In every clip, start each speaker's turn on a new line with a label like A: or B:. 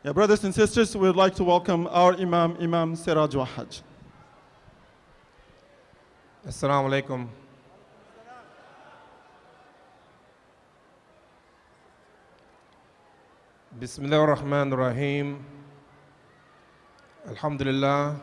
A: Yeah, brothers and sisters, we would like to welcome our Imam, Imam Siraj Wahhaj.
B: Assalamu alaikum. Bismillah ar-Rahman ar-Rahim. Alhamdulillah.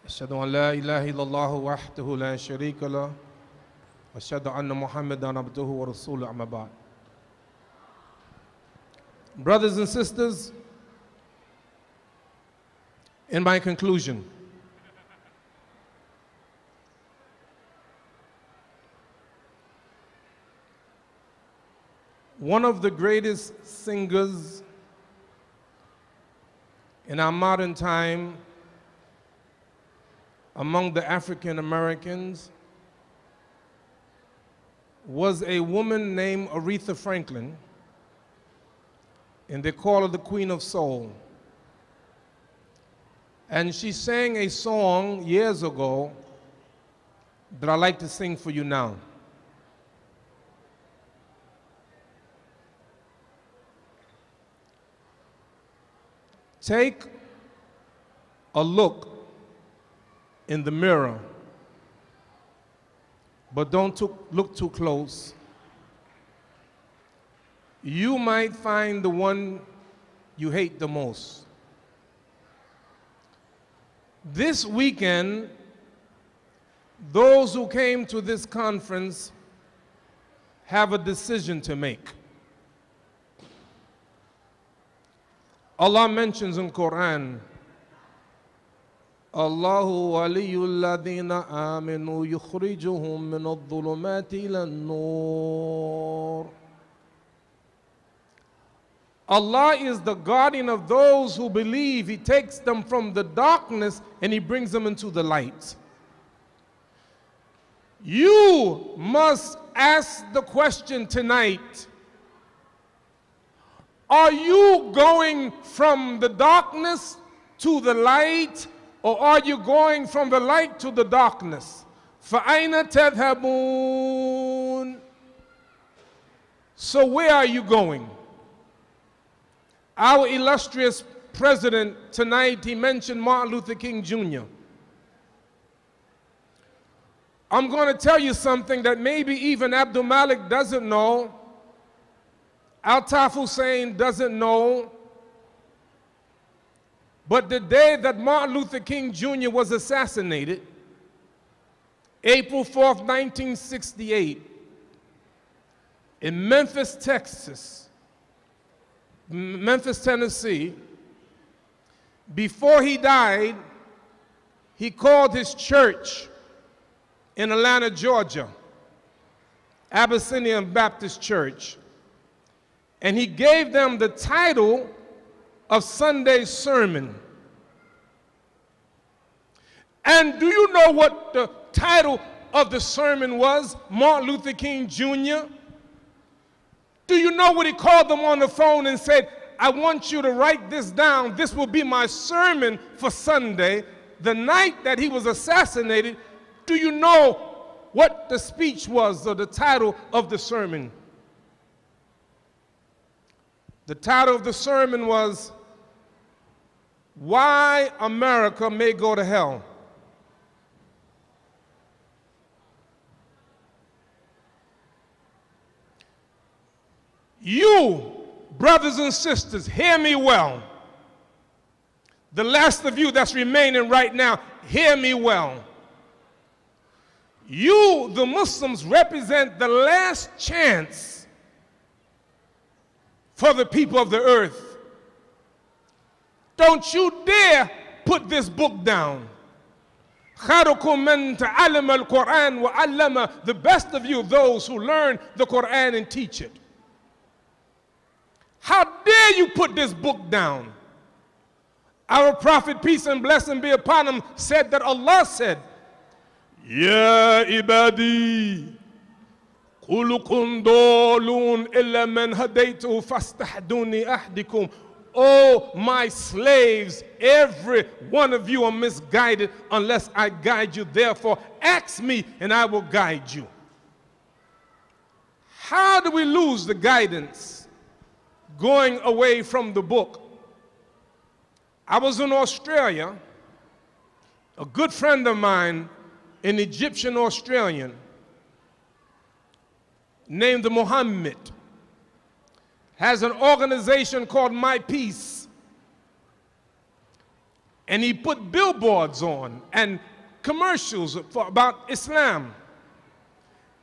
B: Ashhadu an la ilaha illallah wahdahu la sharika lah. Wa ashhadu anna Muhammadan abduhu wa rasuluhu amma ba'd. Brothers and sisters, in my conclusion, one of the greatest singers in our modern time among the African Americans was a woman named Aretha Franklin, and they call her the Queen of Soul. And she sang a song years ago that I like to sing for you now. Take a look in the mirror, but don't look too close. You might find the one you hate the most. This weekend, those who came to this conference have a decision to make. Allah mentions in Quran, Allahu waliyul ladina aminu yukhrijuhum min adh-dhulumati ila an-nur. Allah is the guardian of those who believe. He takes them from the darkness and He brings them into the light. You must ask the question tonight, are you going from the darkness to the light, or are you going from the light to the darkness? فَأَيْنَ تَذْهَبُونَ? So where are you going? Our illustrious president tonight, he mentioned Martin Luther King Jr. I'm going to tell you something that maybe even Abdul Malik doesn't know, Altaf Hussein doesn't know, but the day that Martin Luther King Jr. was assassinated, April 4th, 1968, in Memphis, Tennessee, before he died, he called his church in Atlanta, Georgia, Abyssinian Baptist Church, and he gave them the title of Sunday's sermon. And do you know what the title of the sermon was? Martin Luther King Jr. Do you know what he called them on the phone and said, I want you to write this down. This will be my sermon for Sunday. The night that he was assassinated, do you know what the speech was, or the title of the sermon? The title of the sermon was, Why America May Go to Hell. You, brothers and sisters, hear me well. The last of you that's remaining right now, hear me well. You, the Muslims, represent the last chance for the people of the earth. Don't you dare put this book down. The best of you, those who learn the Quran and teach it. How dare you put this book down? Our Prophet, peace and blessing be upon him, said that Allah said, Ya ibadi, kullukum dolun illa man hadaytu fastahduni ahdikum. Oh, my slaves, every one of you are misguided unless I guide you. Therefore, ask me and I will guide you. How do we lose the guidance? going away from the book. I was in Australia. A good friend of mine, an Egyptian Australian, named Muhammad, has an organization called My Peace. And he put billboards on and commercials about Islam.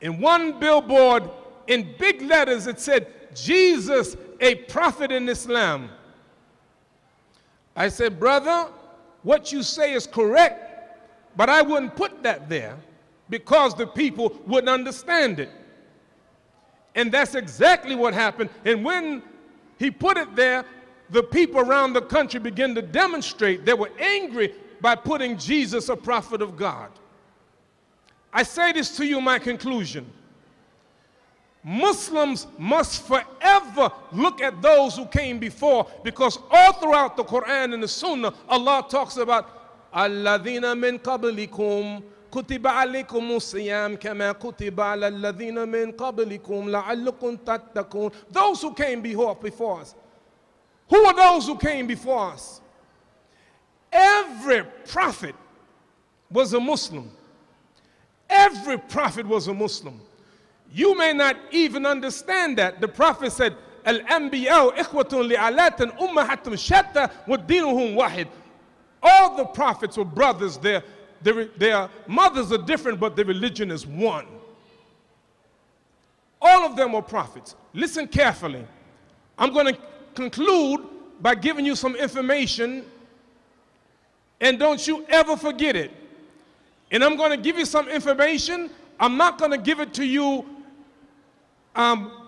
B: In one billboard, in big letters, it said, Jesus, a prophet in Islam. I said, brother, what you say is correct, but I wouldn't put that there because the people wouldn't understand it. And that's exactly what happened. And when he put it there, the people around the country began to demonstrate. They were angry by putting Jesus, a prophet of God. I say this to you, my conclusion. Muslims must forever look at those who came before, because all throughout the Quran and the Sunnah, Allah talks about Alladhina min qablikum kutiba alaykum siyam kama kutiba ala alladhina min qablikum la'allakum tattaqun. Those who came before us. Who are those who came before us? Every prophet was a Muslim. Every prophet was a Muslim. You may not even understand that. The prophet said, Al-Anbiya'u ikhwatun li'alatan ummahatum shatta wa dinuhum wahid. All the prophets were brothers. Their mothers are different, but their religion is one. All of them were prophets. Listen carefully. I'm going to conclude by giving you some information, and don't you ever forget it. And I'm going to give you some information. I'm not going to give it to you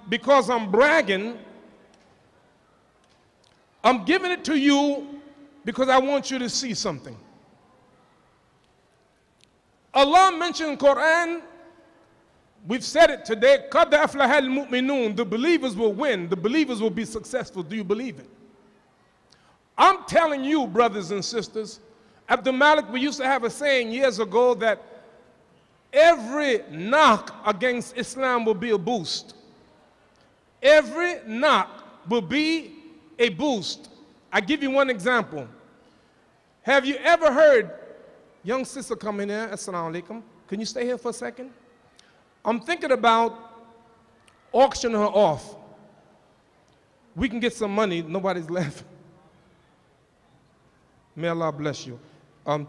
B: because I'm bragging. I'm giving it to you because I want you to see something. Allah mentioned in the Quran, we've said it today, قَدْ أَفْلَحَ الْمُؤْمِنُونَ. The believers will win. The believers will be successful. Do you believe it? I'm telling you, brothers and sisters, Abdul Malik, we used to have a saying years ago that every knock against Islam will be a boost. Every knock will be a boost. I give you one example. Have you ever heard, young sister come in here, assalamu alaikum, can you stay here for a second? I'm thinking about auctioning her off. We can get some money, nobody's left. May Allah bless you.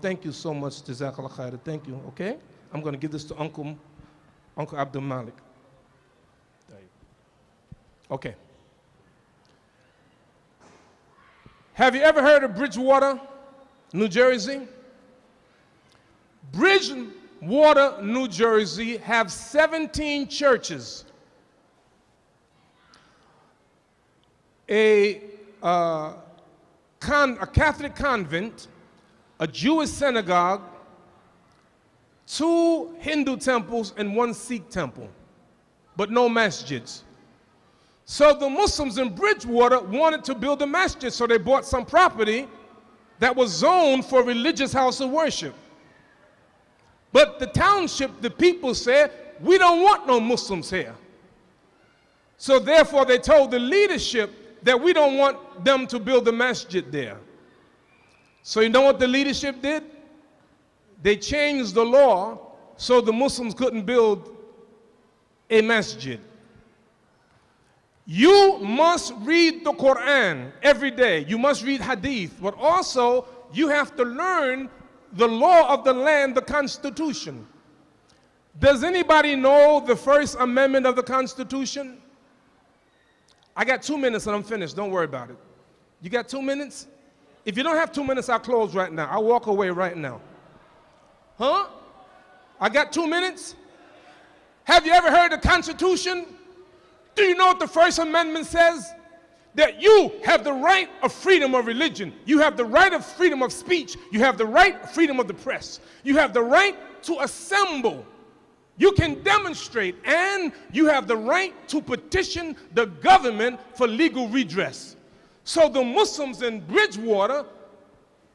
B: Thank you so much, Jazakallah khair. Thank you, okay? I'm going to give this to Uncle Abdul Malik. Okay. Have you ever heard of Bridgewater, New Jersey? Bridgewater, New Jersey have 17 churches. A Catholic convent, a Jewish synagogue, 2 Hindu temples, and 1 Sikh temple, but no masjids. So the Muslims in Bridgewater wanted to build a masjid, so they bought some property that was zoned for a religious house of worship. But the township, the people said, we don't want no Muslims here. So therefore they told the leadership that we don't want them to build a masjid there. So you know what the leadership did? They changed the law so the Muslims couldn't build a masjid. You must read the Quran every day. You must read hadith, but also you have to learn the law of the land, the Constitution. Does anybody know the First Amendment of the Constitution? I got 2 minutes and I'm finished. Don't worry about it. You got 2 minutes? If you don't have 2 minutes, I'll close right now. I'll walk away right now. Huh? I got 2 minutes? Have you ever heard the Constitution? Do you know what the First Amendment says? That you have the right of freedom of religion. You have the right of freedom of speech. You have the right of freedom of the press. You have the right to assemble. You can demonstrate, and you have the right to petition the government for legal redress. So the Muslims in Bridgewater,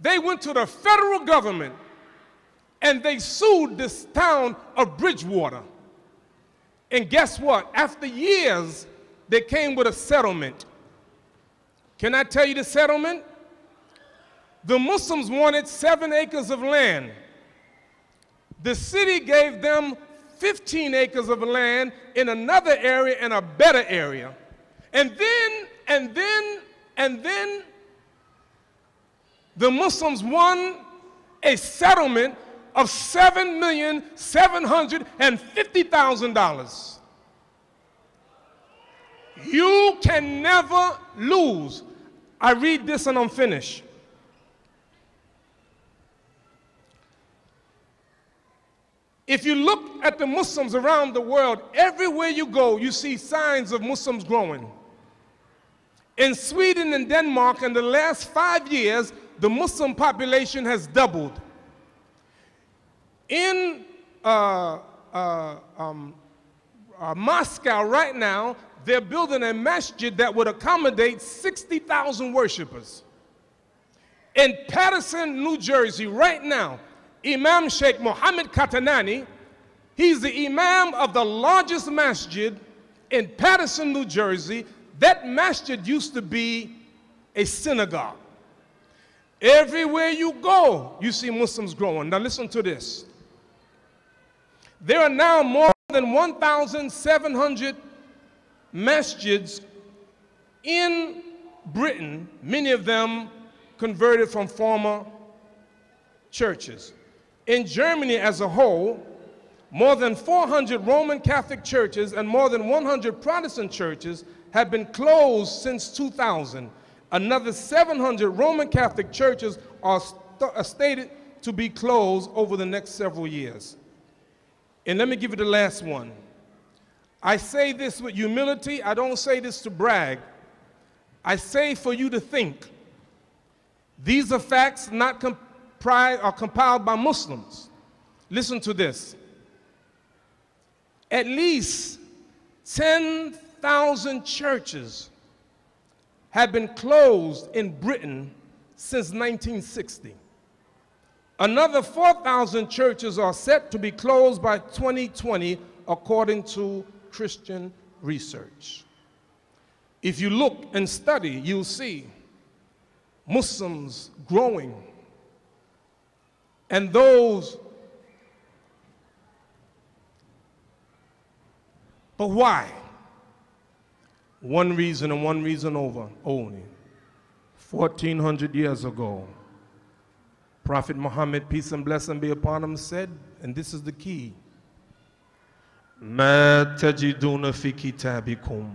B: they went to the federal government and they sued this town of Bridgewater. And guess what? After years, they came with a settlement. Can I tell you the settlement? The Muslims wanted 7 acres of land. The city gave them 15 acres of land in another area and a better area. And then the Muslims won a settlement of $7,750,000. You can never lose. I read this and I'm finished. If you look at the Muslims around the world, everywhere you go, you see signs of Muslims growing. In Sweden and Denmark, in the last 5 years, the Muslim population has doubled. In Moscow right now, they're building a masjid that would accommodate 60,000 worshipers. In Patterson, New Jersey, right now, Imam Sheikh Mohammed Katanani, he's the Imam of the largest masjid in Patterson, New Jersey. That masjid used to be a synagogue. Everywhere you go, you see Muslims growing. Now listen to this. There are now more than 1,700 masjids in Britain, many of them converted from former churches. In Germany as a whole, more than 400 Roman Catholic churches and more than 100 Protestant churches have been closed since 2000. Another 700 Roman Catholic churches are stated to be closed over the next several years. And let me give you the last one. I say this with humility. I don't say this to brag. I say for you to think. These are facts not compiled by Muslims. Listen to this. At least 10,000 churches have been closed in Britain since 1960. Another 4,000 churches are set to be closed by 2020, according to Christian research. If you look and study, you'll see Muslims growing. And those, but why? One reason and one reason only. 1,400 years ago, Prophet Muhammad, peace and blessing be upon him, said, and this is the key, مَا تَجِدُونَ فِي كِتَابِكُمْ.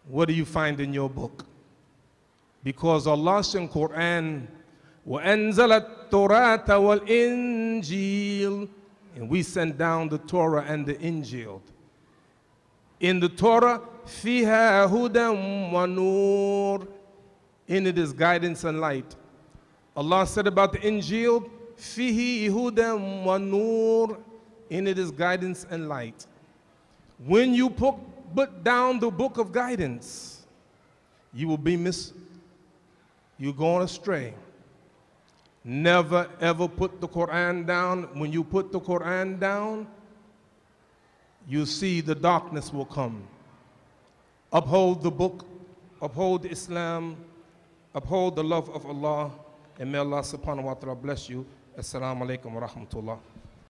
B: What do you find in your book? Because Allah said in Quran, وَأَنزَلَ التَّوْرَاةَ وَالْإِنْجِيلَ, and we sent down the Torah and the Injil. In the Torah, فِيهَا هُدًى وَنُورٌ, in it is guidance and light. Allah said about the Injil, فِيهِ هُدًى وَنُورٌ, in it is guidance and light. When you put down the book of guidance, you will be you're going astray. Never ever put the Quran down. When you put the Quran down, you see the darkness will come. Uphold the book, uphold Islam, uphold the love of Allah, and may Allah subhanahu wa ta'ala bless you. Assalamu alaikum wa rahmatullah.